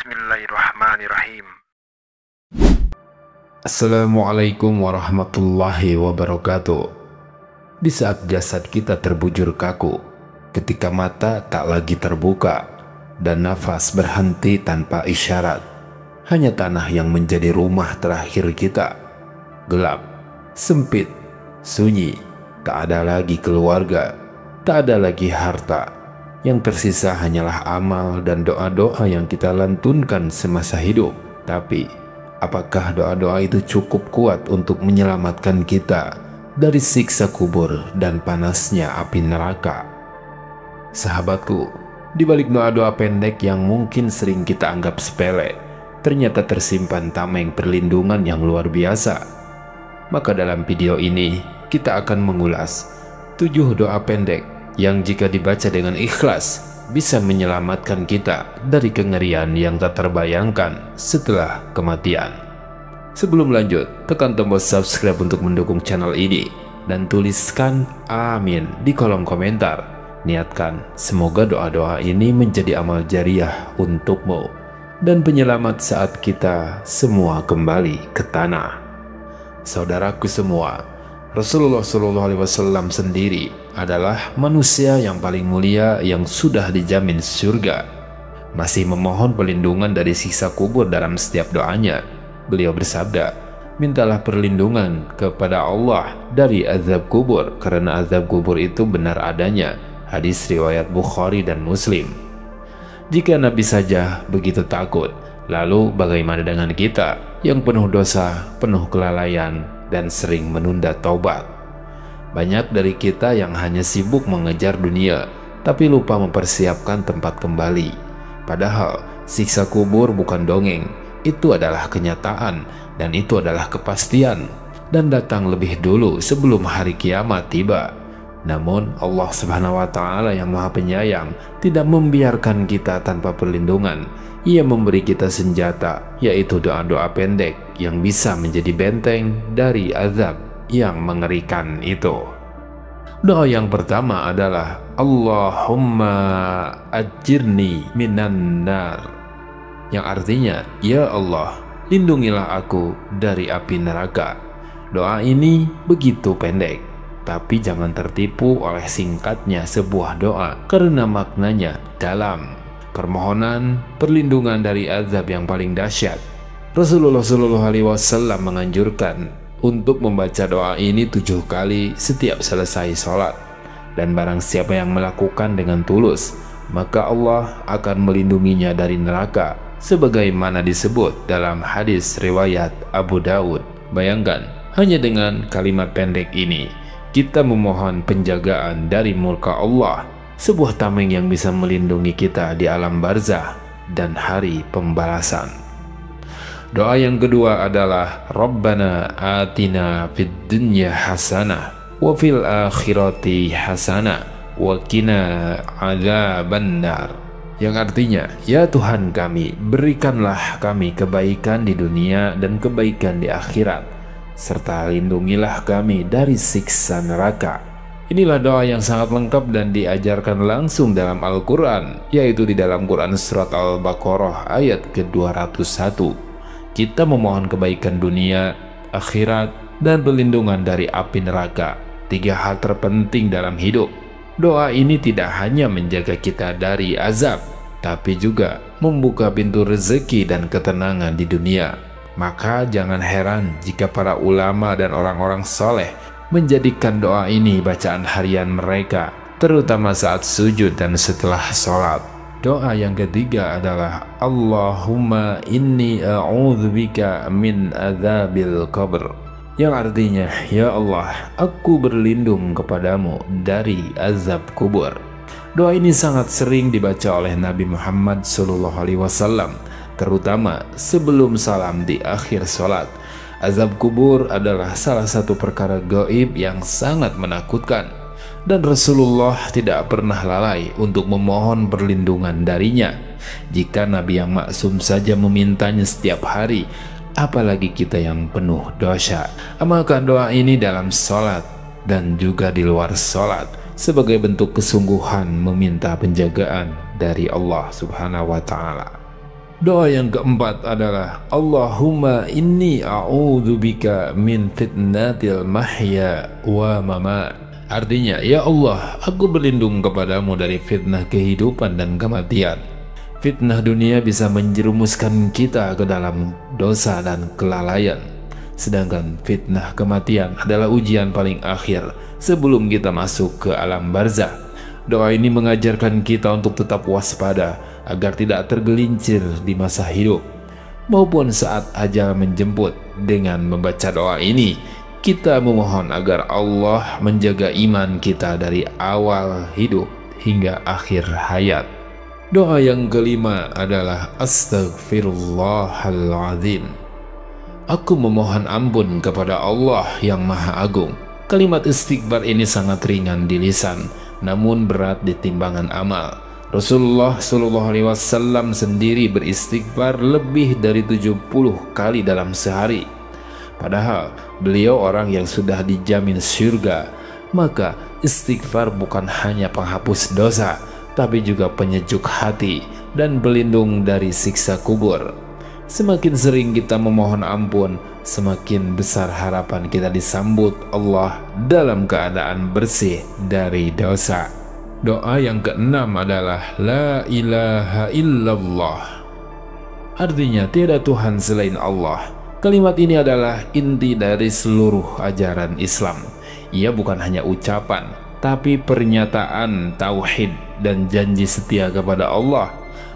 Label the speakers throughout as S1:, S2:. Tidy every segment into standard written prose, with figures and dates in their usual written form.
S1: Bismillahirrahmanirrahim.
S2: Assalamualaikum warahmatullahi wabarakatuh. Di saat jasad kita terbujur kaku, ketika mata tak lagi terbuka, dan nafas berhenti tanpa isyarat, hanya tanah yang menjadi rumah terakhir kita. Gelap, sempit, sunyi, tak ada lagi keluarga, tak ada lagi harta. Yang tersisa hanyalah amal dan doa-doa yang kita lantunkan semasa hidup. Tapi, apakah doa-doa itu cukup kuat untuk menyelamatkan kita dari siksa kubur dan panasnya api neraka? Sahabatku, di balik doa-doa pendek yang mungkin sering kita anggap sepele, ternyata tersimpan tameng perlindungan yang luar biasa. Maka dalam video ini, kita akan mengulas 7 doa pendek yang jika dibaca dengan ikhlas bisa menyelamatkan kita dari kengerian yang tak terbayangkan setelah kematian. Sebelum lanjut, tekan tombol subscribe untuk mendukung channel ini dan tuliskan amin di kolom komentar. Niatkan semoga doa-doa ini menjadi amal jariah untukmu dan penyelamat saat kita semua kembali ke tanah. Saudaraku semua, Rasulullah SAW sendiri adalah manusia yang paling mulia yang sudah dijamin surga. Masih memohon perlindungan dari siksa kubur dalam setiap doanya. Beliau bersabda, mintalah perlindungan kepada Allah dari azab kubur, karena azab kubur itu benar adanya. Hadis riwayat Bukhari dan Muslim. Jika Nabi saja begitu takut, lalu bagaimana dengan kita yang penuh dosa, penuh kelalaian, dan sering menunda taubat? Banyak dari kita yang hanya sibuk mengejar dunia, tapi lupa mempersiapkan tempat kembali. Padahal siksa kubur bukan dongeng, itu adalah kenyataan, dan itu adalah kepastian, dan datang lebih dulu sebelum hari kiamat tiba. Namun Allah Subhanahu wa Ta'ala yang Maha Penyayang tidak membiarkan kita tanpa perlindungan. Ia memberi kita senjata, yaitu doa-doa pendek yang bisa menjadi benteng dari azab yang mengerikan itu. Doa yang pertama adalah Allahumma ajirni minan nar, yang artinya, ya Allah, lindungilah aku dari api neraka. Doa ini begitu pendek, tapi jangan tertipu oleh singkatnya sebuah doa karena maknanya dalam. Permohonan perlindungan dari azab yang paling dahsyat. Rasulullah SAW menganjurkan untuk membaca doa ini 7 kali setiap selesai sholat. Dan barang siapa yang melakukan dengan tulus, maka Allah akan melindunginya dari neraka, sebagaimana disebut dalam hadis riwayat Abu Daud. Bayangkan, hanya dengan kalimat pendek ini, kita memohon penjagaan dari murka Allah, sebuah tameng yang bisa melindungi kita di alam barzah dan hari pembalasan. Doa yang kedua adalah Rabbana atina fid dunya hasanah wa fil akhirati hasanah wa qina adzabannar, yang artinya, ya Tuhan kami, berikanlah kami kebaikan di dunia dan kebaikan di akhirat, serta lindungilah kami dari siksa neraka. Inilah doa yang sangat lengkap dan diajarkan langsung dalam Al-Quran, yaitu di dalam Quran Surat Al-Baqarah ayat ke-201. Kita memohon kebaikan dunia, akhirat, dan perlindungan dari api neraka. 3 hal terpenting dalam hidup. Doa ini tidak hanya menjaga kita dari azab, tapi juga membuka pintu rezeki dan ketenangan di dunia. Maka jangan heran jika para ulama dan orang-orang soleh menjadikan doa ini bacaan harian mereka, terutama saat sujud dan setelah sholat. Doa yang ketiga adalah Allahumma inni a'udzubika min adzabil qabr, yang artinya, ya Allah, aku berlindung kepadamu dari azab kubur. Doa ini sangat sering dibaca oleh Nabi Muhammad SAW, terutama sebelum salam di akhir sholat. Azab kubur adalah salah satu perkara gaib yang sangat menakutkan, dan Rasulullah tidak pernah lalai untuk memohon perlindungan darinya. Jika Nabi yang maksum saja memintanya setiap hari, apalagi kita yang penuh dosa. Amalkan doa ini dalam sholat dan juga di luar sholat, sebagai bentuk kesungguhan meminta penjagaan dari Allah Subhanahu wa Ta'ala. Doa yang keempat adalah Allahumma inni a'udzubika min fitnatil mahya wa mamat. Artinya, ya Allah, aku berlindung kepadamu dari fitnah kehidupan dan kematian. Fitnah dunia bisa menjerumuskan kita ke dalam dosa dan kelalaian. Sedangkan fitnah kematian adalah ujian paling akhir sebelum kita masuk ke alam barzakh. Doa ini mengajarkan kita untuk tetap waspada agar tidak tergelincir di masa hidup maupun saat ajal menjemput. Dengan membaca doa ini, kita memohon agar Allah menjaga iman kita dari awal hidup hingga akhir hayat. Doa yang kelima adalah Astaghfirullahaladzim. Aku memohon ampun kepada Allah yang Maha Agung. Kalimat istighfar ini sangat ringan di lisan, namun berat di timbangan amal. Rasulullah SAW sendiri beristighfar lebih dari 70 kali dalam sehari. Padahal beliau orang yang sudah dijamin surga. Maka istighfar bukan hanya penghapus dosa, tapi juga penyejuk hati dan berlindung dari siksa kubur. Semakin sering kita memohon ampun, semakin besar harapan kita disambut Allah dalam keadaan bersih dari dosa. Doa yang keenam adalah La ilaha illallah. Artinya tiada Tuhan selain Allah. Kalimat ini adalah inti dari seluruh ajaran Islam. Ia bukan hanya ucapan, tapi pernyataan tauhid dan janji setia kepada Allah.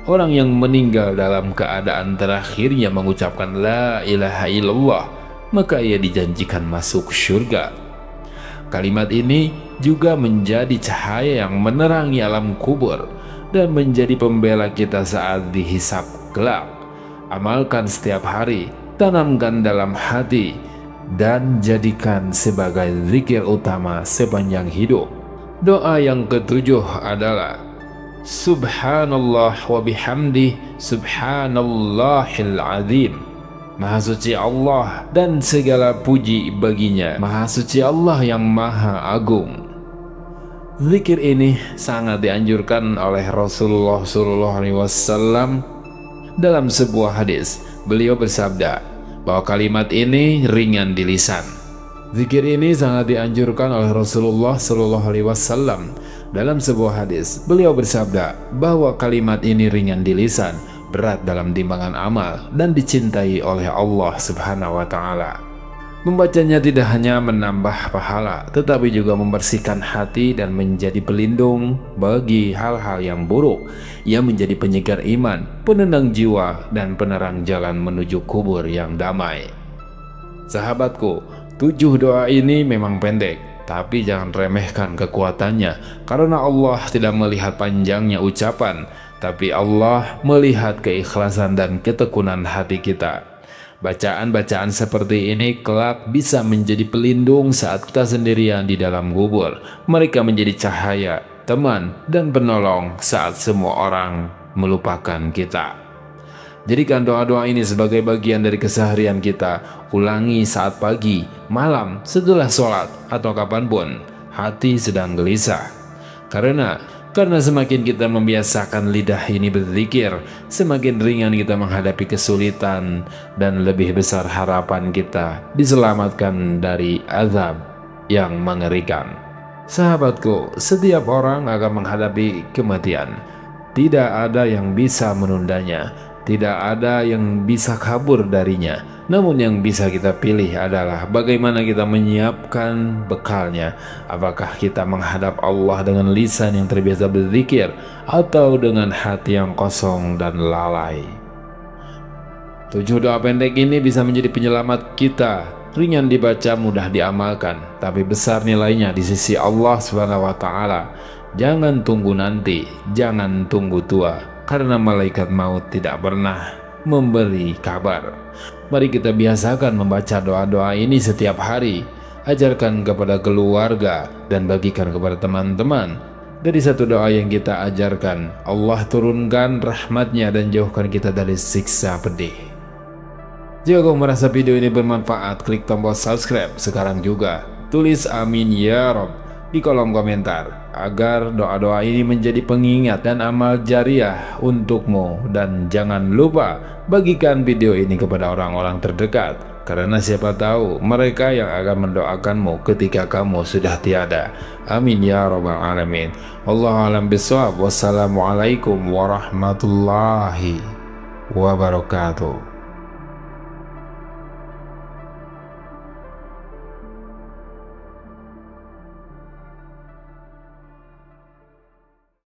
S2: Orang yang meninggal dalam keadaan terakhirnya mengucapkan La ilaha illallah, maka ia dijanjikan masuk surga. Kalimat ini juga menjadi cahaya yang menerangi alam kubur dan menjadi pembela kita saat dihisap kelak. Amalkan setiap hari, tanamkan dalam hati, dan jadikan sebagai zikir utama sepanjang hidup. Doa yang ketujuh adalah Subhanallah wa bihamdi subhanallahil azim. Maha suci Allah dan segala puji baginya. Maha suci Allah yang maha agung. Zikir ini sangat dianjurkan oleh Rasulullah SAW dalam sebuah hadis. Beliau bersabda bahwa kalimat ini ringan di lisan. Zikir ini sangat dianjurkan oleh Rasulullah SAW dalam sebuah hadis. Beliau bersabda bahwa kalimat ini ringan di lisan, berat dalam timbangan amal, dan dicintai oleh Allah Subhanahu wa Ta'ala. Membacanya tidak hanya menambah pahala, tetapi juga membersihkan hati dan menjadi pelindung bagi hal-hal yang buruk. Ia menjadi penyegar iman, penenang jiwa, dan penerang jalan menuju kubur yang damai. Sahabatku, 7 doa ini memang pendek, tapi jangan remehkan kekuatannya, karena Allah tidak melihat panjangnya ucapan, tapi Allah melihat keikhlasan dan ketekunan hati kita. Bacaan-bacaan seperti ini kelak bisa menjadi pelindung saat kita sendirian di dalam kubur. Mereka menjadi cahaya, teman, dan penolong saat semua orang melupakan kita. Jadikan doa-doa ini sebagai bagian dari keseharian kita. Ulangi saat pagi, malam, setelah sholat, atau kapanpun hati sedang gelisah. Karena semakin kita membiasakan lidah ini berzikir, semakin ringan kita menghadapi kesulitan dan lebih besar harapan kita diselamatkan dari azab yang mengerikan. Sahabatku, setiap orang akan menghadapi kematian. Tidak ada yang bisa menundanya, tidak ada yang bisa kabur darinya. Namun yang bisa kita pilih adalah bagaimana kita menyiapkan bekalnya. Apakah kita menghadap Allah dengan lisan yang terbiasa berzikir, atau dengan hati yang kosong dan lalai. 7 doa pendek ini bisa menjadi penyelamat kita. Ringan dibaca, mudah diamalkan, tapi besar nilainya di sisi Allah Subhanahu wa Ta'ala. Jangan tunggu nanti, jangan tunggu tua, karena malaikat maut tidak pernah memberi kabar. Mari kita biasakan membaca doa-doa ini setiap hari. Ajarkan kepada keluarga dan bagikan kepada teman-teman. Dari satu doa yang kita ajarkan, Allah turunkan rahmatnya dan jauhkan kita dari siksa pedih. Jika kau merasa video ini bermanfaat, klik tombol subscribe sekarang juga. Tulis amin ya Rob. di kolom komentar agar doa-doa ini menjadi pengingat dan amal jariah untukmu. Dan jangan lupa bagikan video ini kepada orang-orang terdekat, karena siapa tahu mereka yang akan mendoakanmu ketika kamu sudah tiada. Amin ya rabbal alamin. Wallahu a'lam bishawab. Wassalamualaikum warahmatullahi wabarakatuh.